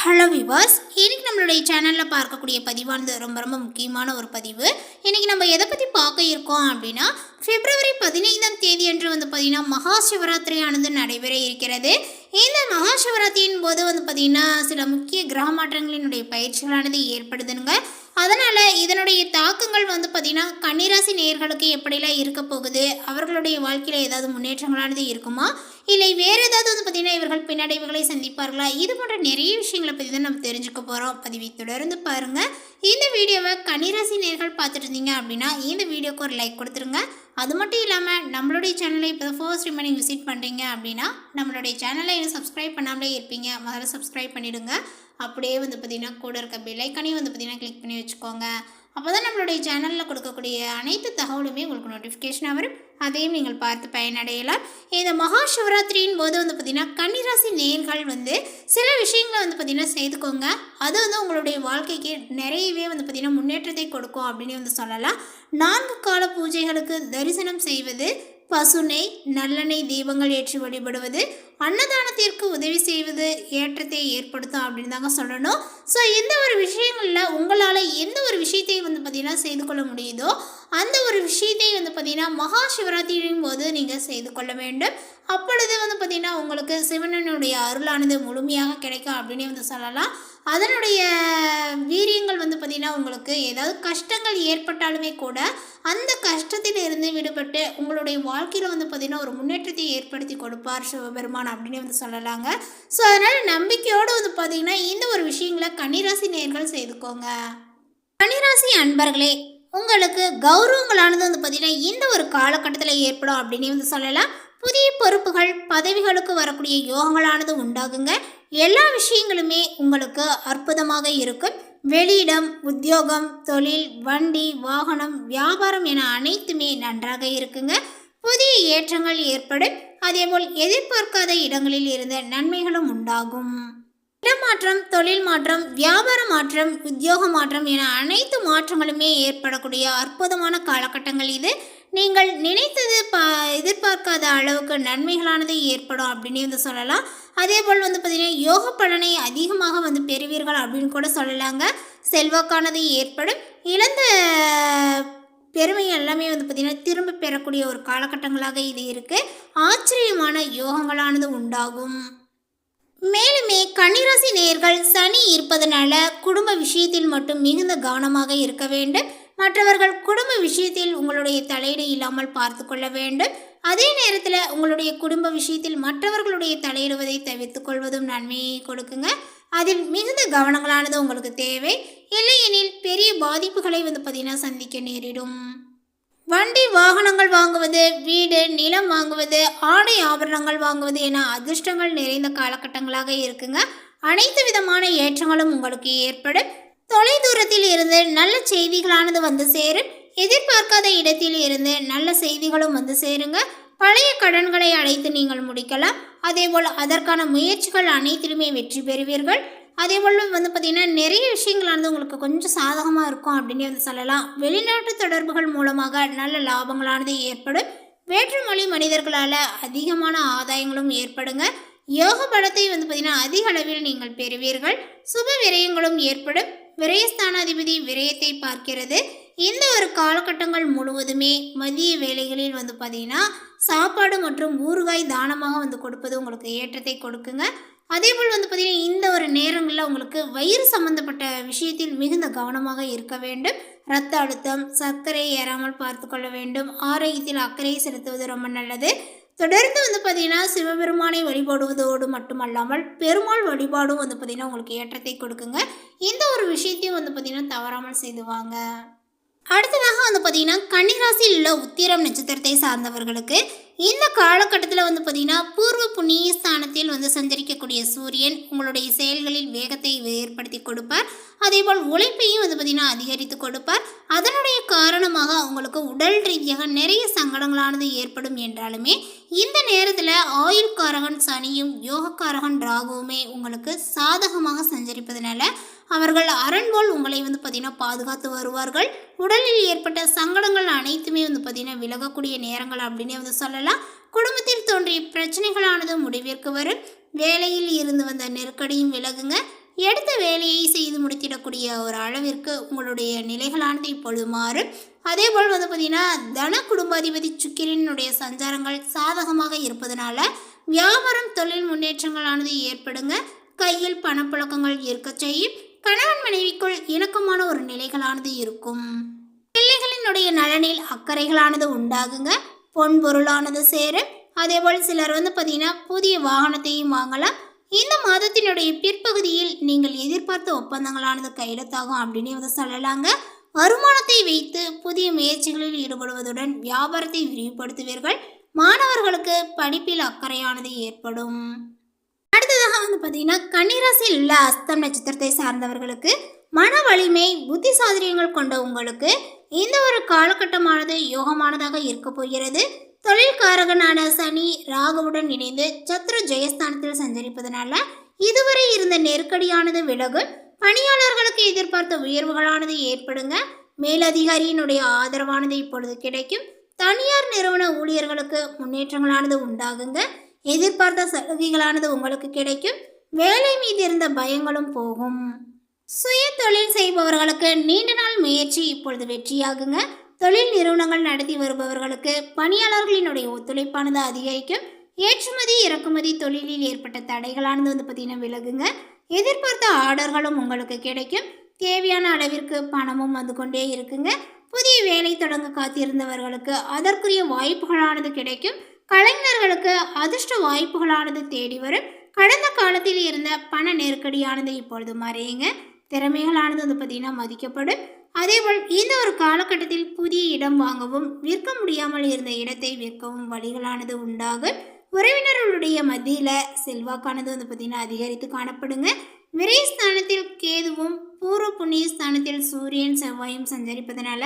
Hello விவாஸ், இன்னைக்கு நம்மளுடைய சேனலில் பார்க்கக்கூடிய பதிவானது ரொம்ப ரொம்ப முக்கியமான ஒரு பதிவு. இன்னைக்கு நம்ம எதை பற்றி பார்க்க இருக்கோம் அப்படின்னா, பிப்ரவரி 15ஆம் தேதி அன்று பார்த்திங்கன்னா மகா சிவராத்திரியானது நடைபெற இருக்கிறது. இந்த மகா சிவராத்திரியின் போது பார்த்திங்கன்னா சில முக்கிய கிரக மாற்றங்களினுடைய பயிற்சிகளானது ஏற்படுதுங்க. அதனால் இதனுடைய தாக்கங்கள் பார்த்திங்கன்னா கன்னிராசி நேயர்களுக்கு எப்படிலாம் இருக்க போகுது, அவர்களுடைய வாழ்க்கையில் ஏதாவது முன்னேற்றங்களானது இருக்குமா, இல்லை வேறு ஏதாவது பார்த்திங்கன்னா இவர்கள் பின்னடைவுகளை சந்திப்பார்களா, இது போன்ற நிறைய விஷயங்களை பற்றி தான் நம்ம தெரிஞ்சுக்க போகிறோம். பதிவை தொடர்ந்து பாருங்கள். இந்த வீடியோவை கன்னிராசி நேயர்கள் பார்த்துட்டு இருந்தீங்க அப்படின்னா இந்த வீடியோக்கு ஒரு லைக் கொடுத்துருங்க. அது மட்டும் இல்லாமல் நம்மளுடைய சேனலை இப்போ ஃபர்ஸ்ட் டைம் நீங்கள் விசிட் பண்ணுறீங்க அப்படின்னா நம்மளுடைய சேனலை இன்னும் சப்ஸ்கிரைப் பண்ணாமலே இருப்பீங்க, முதல்ல சப்ஸ்கிரைப் பண்ணிவிடுங்க. அப்படியே பார்த்திங்கன்னா கூட இருக்க பெல் ஐக்கானையும் பார்த்திங்கன்னா கிளிக் பண்ணி வச்சுக்கோங்க. அப்போ தான் நம்மளுடைய சேனலில் கொடுக்கக்கூடிய அனைத்து தகவலுமே உங்களுக்கு நோட்டிஃபிகேஷனாக வரும். அதையும் நீங்கள் பார்த்து பயனடையலாம். இந்த மகா சிவராத்திரியின் போது பார்த்திங்கன்னா கன்னிராசி நேயர்கள் சில விஷயங்களை பார்த்திங்கன்னா செய்துக்கோங்க. அது உங்களுடைய வாழ்க்கைக்கு நிறையவே பார்த்திங்கன்னா முன்னேற்றத்தை கொடுக்கும் அப்படின்னு சொல்லலாம். 4 கால பூஜைகளுக்கு தரிசனம் செய்வது, பசுனை நல்லெண்ணெய் தீபங்கள் ஏற்றி வழிபடுவது, அன்னதானத்திற்கு உதவி செய்வது ஏற்றத்தை ஏற்படுத்தும் அப்படின்னு தாங்க சொல்லணும். ஸோ இந்த ஒரு விஷயங்களில் உங்களால் எந்த ஒரு விஷயத்தை பார்த்திங்கன்னா செய்து கொள்ள முடியுதோ அந்த ஒரு விஷயத்தை பார்த்திங்கன்னா மகா சிவராத்திரியின் போது நீங்கள் செய்து கொள்ள வேண்டும். அப்பொழுது பார்த்திங்கன்னா உங்களுக்கு சிவனனுடைய அருளானது முழுமையாக கிடைக்கும் அப்படின்னு சொல்லலாம். அதனுடைய வீரியங்கள் பார்த்திங்கன்னா உங்களுக்கு ஏதாவது கஷ்டங்கள் ஏற்பட்டாலுமே கூட அந்த கஷ்டத்தில் இருந்து விடுபட்டு உங்களுடைய வாழ்க்கையில் பார்த்திங்கன்னா ஒரு முன்னேற்றத்தை ஏற்படுத்தி கொடுப்பார் சிவபெருமான் அப்படின்னு சொல்லலாங்க. ஸோ அதனால் நம்பிக்கையோடு பார்த்திங்கன்னா இந்த ஒரு விஷயங்களை கன்னிராசி நேயர்கள் செய்துக்கோங்க. கன்னிராசி அன்பர்களே, உங்களுக்கு கௌரவங்களானது பார்த்திங்கன்னா இந்த ஒரு காலகட்டத்தில் ஏற்படும் அப்படின்னு சொல்லலாம். புதிய பொறுப்புகள் பதவிகளுக்கு வரக்கூடிய யோகங்களானது உண்டாகுங்க. எல்லா விஷயங்களுமே உங்களுக்கு அற்புதமாக இருக்கும். வெளியிடம், உத்தியோகம், தொழில், வண்டி, வாகனம், வியாபாரம் என அனைத்துமே நன்றாக இருக்குங்க. புதிய ஏற்றங்கள் ஏற்படும். அதேபோல் எதிர்பார்க்காத இடங்களில் இருந்த நன்மைகளும் உண்டாகும். இடமாற்றம், தொழில் மாற்றம், வியாபார மாற்றம், உத்தியோக மாற்றம் என அனைத்து மாற்றங்களுமே ஏற்படக்கூடிய அற்புதமான காலகட்டங்கள் இது. நீங்கள் நினைத்தது எதிர்பார்க்காத அளவுக்கு நன்மைகளானது ஏற்படும் அப்படின்னு சொல்லலாம். அதே போல் பார்த்திங்கன்னா யோக பலனை அதிகமாக பெறுவீர்கள் அப்படின்னு கூட சொல்லலாங்க. செல்வாக்கானது ஏற்படும். இழந்த பெருமை எல்லாமே பார்த்திங்கன்னா திரும்ப பெறக்கூடிய ஒரு காலகட்டங்களாக இது இருக்குது. ஆச்சரியமான யோகங்களானது உண்டாகும். மேலுமே கன்னிராசி நேயர்கள் சனி இருப்பதனால குடும்ப விஷயத்தில் மட்டும் மிகுந்த கவனமாக இருக்க வேண்டும். மற்றவர்கள் குடும்ப விஷயத்தில் உங்களுடைய தலையீடு இல்லாமல் பார்த்து கொள்ள வேண்டும். அதே நேரத்தில் உங்களுடைய குடும்ப விஷயத்தில் மற்றவர்களுடைய தலையிடுவதை தவிர்த்து கொள்வதும் நன்மையை கொடுக்குங்க. அதில் மிகுந்த கவனங்களானது உங்களுக்கு தேவை. இல்லையெனில் பெரிய பாதிப்புகளை பார்த்திங்கன்னா சந்திக்க நேரிடும். வண்டி வாகனங்கள் வாங்குவது, வீடு நிலம் வாங்குவது, ஆடை ஆபரணங்கள் வாங்குவது என அதிர்ஷ்டங்கள் நிறைந்த காலகட்டங்களாக இருக்குங்க. அனைத்து விதமான ஏற்றங்களும் உங்களுக்கு ஏற்படும். தொலைதூரத்தில் இருந்து நல்ல செய்திகளானது சேரும். எதிர்பார்க்காத இடத்தில் இருந்து நல்ல செய்திகளும் சேருங்க. பழைய கடன்களை அடைத்து நீங்கள் முடிக்கலாம். அதேபோல் அதற்கான முயற்சிகள் அனைத்திலுமே வெற்றி பெறுவீர்கள். அதே போல் பார்த்திங்கன்னா நிறைய விஷயங்களானது உங்களுக்கு கொஞ்சம் சாதகமாக இருக்கும் அப்படின்னு சொல்லலாம். வெளிநாட்டு தொடர்புகள் மூலமாக நல்ல லாபங்களானது ஏற்படும். வேற்றுமொழி மனிதர்களால் அதிகமான ஆதாயங்களும் ஏற்படுங்க. யோக பலத்தை பார்த்திங்கன்னா அதிக அளவில் நீங்கள் பெறுவீர்கள். சுப விரயங்களும் ஏற்படும். விரயஸ்தானாதிபதி விரயத்தை பார்க்கிறது. இந்த ஒரு காலகட்டங்கள் முழுவதுமே மதிய வேளைகளில் பார்த்திங்கன்னா சாப்பாடு மற்றும் ஊறுகாய் தானமாக கொடுப்பது உங்களுக்கு ஏற்றத்தை கொடுக்குங்க. அதேபோல் பார்த்திங்கன்னா இந்த ஒரு நேரங்களில் உங்களுக்கு வயிறு சம்பந்தப்பட்ட விஷயத்தில் மிகுந்த கவனமாக இருக்க வேண்டும். இரத்த அழுத்தம், சர்க்கரை ஏறாமல் பார்த்து கொள்ள வேண்டும். ஆரோக்கியத்தில் அக்கறை செலுத்துவது ரொம்ப நல்லது. தொடர்ந்து பார்த்திங்கன்னா சிவபெருமானை வழிபாடுவதோடு மட்டுமல்லாமல் பெருமாள் வழிபாடும் பார்த்திங்கன்னா உங்களுக்கு ஏற்றத்தை கொடுக்குங்க. இந்த ஒரு விஷயத்தையும் பார்த்திங்கன்னா தவறாமல் செய்துவாங்க. அடுத்ததாக பார்த்திங்கன்னா கன்னிராசியில் உள்ள உத்திரம் நட்சத்திரத்தை சார்ந்தவர்களுக்கு இந்த காலகட்டத்தில் பார்த்திங்கன்னா பூர்வ புண்ணிய ஸ்தானத்தில் சஞ்சரிக்கக்கூடிய சூரியன் உங்களுடைய செயல்களில் வேகத்தை ஏற்படுத்தி கொடுப்பார். அதேபோல் உழைப்பையும் பார்த்திங்கன்னா அதிகரித்து கொடுப்பார். அதனுடைய காரணமாக உங்களுக்கு உடல் ரீதியாக நிறைய சங்கடங்களானது ஏற்படும் என்றாலுமே இந்த நேரத்தில் ஆயுள்காரகன் சனியும் யோகக்காரகன் ராகுவுமே உங்களுக்கு சாதகமாக சஞ்சரிப்பதனால அவர்கள் அரண்போல் உங்களை பார்த்திங்கன்னா பாதுகாத்து வருவார்கள். உடலில் ஏற்பட்ட சங்கடங்கள் அனைத்துமே பார்த்திங்கன்னா விலகக்கூடிய நேரங்கள் அப்படின்னு சொல்லலாம். குடும்பத்தில் தோன்றிய பிரச்சனைகளானது முடிவிற்கு வரும். வேலையில் இருந்து வந்த நெருக்கடியும் விலகுங்க. எடுத்த வேலையை செய்து முடித்திடக்கூடிய ஒரு அளவிற்கு உங்களுடைய நிலைகளானது இப்பொழுது மாறும். அதேபோல் பார்த்திங்கன்னா தன குடும்பாதிபதி சுக்கிரனுடைய சஞ்சாரங்கள் சாதகமாக இருப்பதனால வியாபாரம் தொழில் முன்னேற்றங்களானது ஏற்படுங்க. கையில் பணப்புழக்கங்கள் இருக்க செய்யும். கணவன் மனைவிக்குள் இணக்கமான ஒரு நிலைகளானது இருக்கும். பிள்ளைகளினுடைய நலனில் அக்கறைகளானது உண்டாகுங்க. பொன் பொருளானது சேரும். அதேபோல் சிலர் பார்த்திங்கன்னா புதிய வாகனத்தையும் வாங்கலாம். இந்த மாதத்தினுடைய பிற்பகுதியில் நீங்கள் எதிர்பார்த்த ஒப்பந்தங்களானது கையெழுத்தாகும் அப்படின்னு சொல்லலாங்க. வருமானத்தை வைத்து புதிய முயற்சிகளில் ஈடுபடுவதுடன் வியாபாரத்தை விரிவுபடுத்துவீர்கள். மாணவர்களுக்கு படிப்பில் அக்கறையானது ஏற்படும். அடுத்ததாக பார்த்தீங்கன்னா கன்னிராசியில் உள்ள அஸ்தம் நட்சத்திரத்தை சார்ந்தவர்களுக்கு மன வலிமை புத்தி சாதுரியங்கள் கொண்ட உங்களுக்கு இந்த ஒரு காலகட்டமானது யோகமானதாக இருக்க போகிறது. தொழில்காரகனான சனி ராகுவுடன் இணைந்து சத்ரு ஜெயஸ்தானத்தில் சஞ்சரிப்பதனால இதுவரை இருந்த நெருக்கடியானது விலகும். பணியாளர்களுக்கு எதிர்பார்த்த உயர்வுகளானது ஏற்படுங்க. மேலதிகாரியினுடைய ஆதரவானது இப்பொழுது கிடைக்கும். தனியார் நிறுவன ஊழியர்களுக்கு முன்னேற்றங்களானது உண்டாகுங்க. எதிர்பார்த்த சலுகைகளானது உங்களுக்கு கிடைக்கும். வேலை மீது இருந்த பயங்களும் போகும். சுய தொழில் செய்பவர்களுக்கு நீண்ட நாள் முயற்சி இப்பொழுது வெற்றியாகுங்க. தொழில் நிறுவனங்கள் நடத்தி வருபவர்களுக்கு பணியாளர்களினுடைய ஒத்துழைப்பானது அதிகரிக்கும். ஏற்றுமதி இறக்குமதி தொழிலில் ஏற்பட்ட தடைகளானது பார்த்தீங்கன்னா விலகுங்க. எதிர்பார்த்த ஆர்டர்களும் உங்களுக்கு கிடைக்கும். தேவையான அளவிற்கு பணமும் வந்து கொண்டே இருக்குங்க. புதிய வேலை தொடங்க காத்திருந்தவர்களுக்கு அதற்குரிய வாய்ப்புகளானது கிடைக்கும். கலைஞர்களுக்கு அதிர்ஷ்ட வாய்ப்புகளானது தேடி வரும். கடந்த காலத்தில் இருந்த பண நெருக்கடியானது இப்பொழுது மறையுங்க. திறமைகளானது பார்த்தீங்கன்னா மதிக்கப்படும். அதேபோல் இந்த ஒரு காலகட்டத்தில் புதிய இடம் வாங்கவும் விற்க முடியாமல் இருந்த இடத்தை விற்கவும் வழிகளானது உண்டாகும். உறவினர்களுடைய மத்தியில் செல்வாக்கானது பார்த்தீங்கன்னா அதிகரித்து காணப்படுங்க. விரயஸ்தானத்தில் கேதுவும் பூர்வ புண்ணிய ஸ்தானத்தில் சூரியன் செவ்வாயும் சஞ்சரிப்பதனால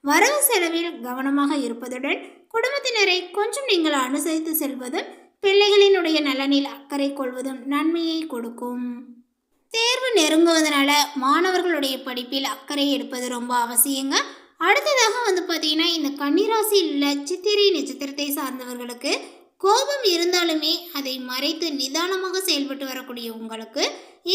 வரவு செலவில் கவனமாக இருப்பதுடன் குடும்பத்தினரை கொஞ்சம் நீங்கள் அனுசரித்து செல்வதும் பிள்ளைகளினுடைய நலனில் அக்கறை கொள்வதும் நன்மையை கொடுக்கும். தேர்வு நெருங்குவதனால மாணவர்களுடைய படிப்பில் அக்கறை எடுப்பது ரொம்ப அவசியங்க. அடுத்ததாக பார்த்தீங்கன்னா இந்த கன்னிராசியில் உள்ள சித்திரை நட்சத்திரத்தை சார்ந்தவர்களுக்கு கோபம் இருந்தாலுமே அதை மறைத்து நிதானமாக செயல்பட்டு வரக்கூடிய உங்களுக்கு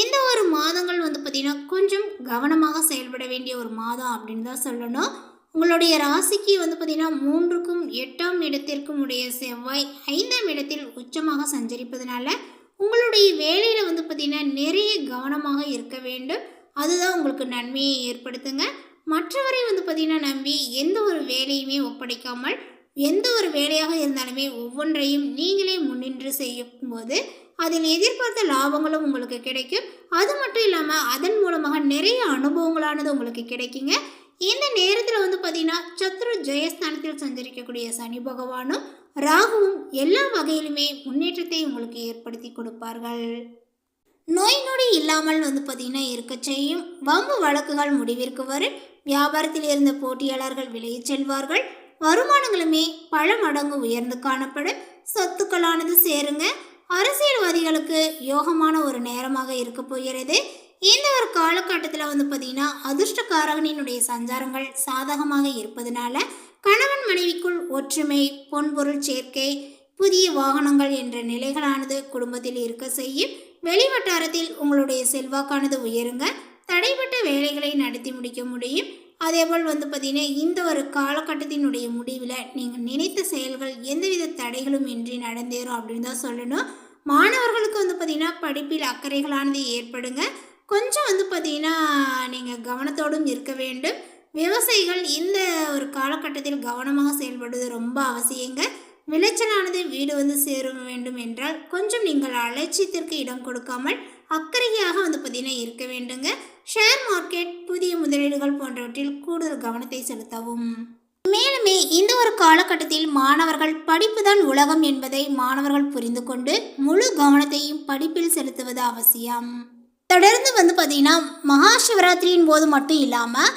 இந்த ஒரு மாதங்கள் பார்த்தீங்கன்னா கொஞ்சம் கவனமாக செயல்பட வேண்டிய ஒரு மாதம் அப்படின்னு தான் சொல்லணும். உங்களுடைய ராசிக்கு பார்த்தீங்கன்னா 3க்கும் 8ஆம் இடத்திற்கும் உடைய செவ்வாய் 5ஆம் இடத்தில் உச்சமாக சஞ்சரிப்பதனால உங்களுடைய வேலையில் பார்த்தீங்கன்னா நிறைய கவனமாக இருக்க வேண்டும். அதுதான் உங்களுக்கு நன்மையை ஏற்படுத்துங்க. மற்றவரை பார்த்தீங்கன்னா நம்பி எந்த ஒரு வேலையுமே ஒப்படைக்காமல் எந்த ஒரு வேலையாக இருந்தாலுமே ஒவ்வொன்றையும் நீங்களே முன்னின்று செய்யும்போது அதில் எதிர்பார்த்த லாபங்களும் உங்களுக்கு கிடைக்கும். அது மட்டும் இல்லாமல் அதன் மூலமாக நிறைய அனுபவங்களானது உங்களுக்கு கிடைக்குங்க. இந்த நேரத்தில் பார்த்தீங்கன்னா சத்ரு ஜெயஸ்தானத்தில் சஞ்சரிக்கக்கூடிய சனி பகவானும் ராகுவும் எல்லா வகையிலுமே முன்னேற்றத்தை உங்களுக்கு ஏற்படுத்தி கொடுப்பார்கள். நோய் நொடி இல்லாமல் பார்த்தீங்கன்னா இருக்க செய்யும். வம்பு வழக்குகள் முடிவிற்கு வரும். வியாபாரத்தில் இருந்த போட்டியாளர்கள் விலகிச் செல்வார்கள். வருமானங்களுமே பல மடங்கு உயர்ந்து காணப்படும். சொத்துக்களானது சேருங்க. அரசியல்வாதிகளுக்கு யோகமான ஒரு நேரமாக இருக்க போகிறது. இந்த ஒரு காலகட்டத்தில் பார்த்தீங்கன்னா அதிர்ஷ்டக்காரகனினுடைய சஞ்சாரங்கள் சாதகமாக இருப்பதனால கணவன் மனைவிக்குள் ஒற்றுமை, பொன்பொருள் சேர்க்கை, புதிய வாகனங்கள் என்ற நிலைகளானது குடும்பத்தில் இருக்க செய்யும். வெளிவட்டாரத்தில் உங்களுடைய செல்வாக்கானது உயருங்க. தடைப்பட்ட வேலைகளை நடத்தி முடிக்க முடியும். அதேபோல் பார்த்தீங்கன்னா இந்த ஒரு காலகட்டத்தினுடைய முடிவில் நீங்கள் நினைத்த செயல்கள் எந்தவித தடைகளும் இன்றி நடந்தேறும் அப்படின்னு தான் சொல்லணும். மாணவர்களுக்கு பார்த்தீங்கன்னா படிப்பில் அக்கறைகளானது ஏற்படுங்க. கொஞ்சம் பார்த்தீங்கன்னா நீங்கள் கவனத்தோடும் இருக்க வேண்டும். விவசாயிகள் இந்த ஒரு காலகட்டத்தில் கவனமாக செயல்படுவது ரொம்ப அவசியங்க. விளைச்சலானது வீடு சேர வேண்டும் என்றால் கொஞ்சம் நீங்கள் அலட்சியத்திற்கு இடம் கொடுக்காமல் அக்கறையாக பார்த்தீங்கன்னா இருக்க வேண்டுங்க. ஷேர் மார்க்கெட், புதிய முதலீடுகள் போன்றவற்றில் கூடுதல் கவனத்தை செலுத்தவும். மேலுமே இந்த ஒரு காலகட்டத்தில் மாணவர்கள் படிப்பு தான் உலகம் என்பதை மாணவர்கள் புரிந்து கொண்டு முழு கவனத்தையும் படிப்பில் செலுத்துவது அவசியம். தொடர்ந்து பார்த்தீங்கன்னா மகா சிவராத்திரியின் போது மட்டும் இல்லாமல்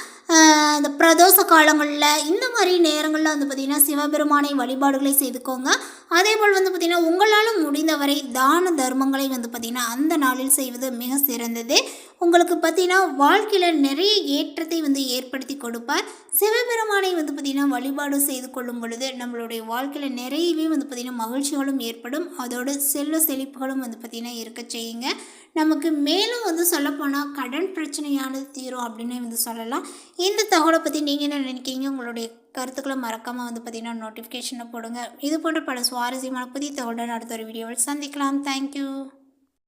இந்த பிரதோஷ காலங்களில் இந்த மாதிரி நேரங்களில் வந்து பார்த்திங்கன்னா சிவபெருமானை வழிபாடுகளை செய்துக்கோங்க. அதேபோல் வந்து பார்த்திங்கன்னா உங்களால் முடிந்தவரை தான தர்மங்களை வந்து பார்த்திங்கன்னா அந்த நாளில் செய்வது மிக சிறந்தது. உங்களுக்கு பார்த்திங்கன்னா வாழ்க்கையில் நிறைய ஏற்றத்தை வந்து ஏற்படுத்தி கொடுப்பார். சிவபெருமானை வந்து பார்த்திங்கன்னா வழிபாடு செய்து கொள்ளும் பொழுது நம்மளுடைய வாழ்க்கையில் நிறையவே வந்து பார்த்திங்கன்னா மகிழ்ச்சிகளும் ஏற்படும். அதோடு செல்வ செழிப்புகளும் வந்து பார்த்திங்கன்னா இருக்க செய்யுங்க. நமக்கு மேலும் வந்து சொல்லப்போனால் கடன் பிரச்சனையானது தீரும் அப்படின்னு வந்து சொல்லலாம். இந்த தகவலை பற்றி நீங்கள் என்ன நினைக்கிறீங்க? உங்களுடைய கருத்துக்களை மறக்காமல் வந்து பார்த்திங்கன்னா நோட்டிஃபிகேஷனை போடுங்க. இது போன்ற பல சுவாரஸ்யமான புதிய தகவலுடன் அடுத்த ஒரு வீடியோவில் சந்திக்கலாம். தேங்க்யூ.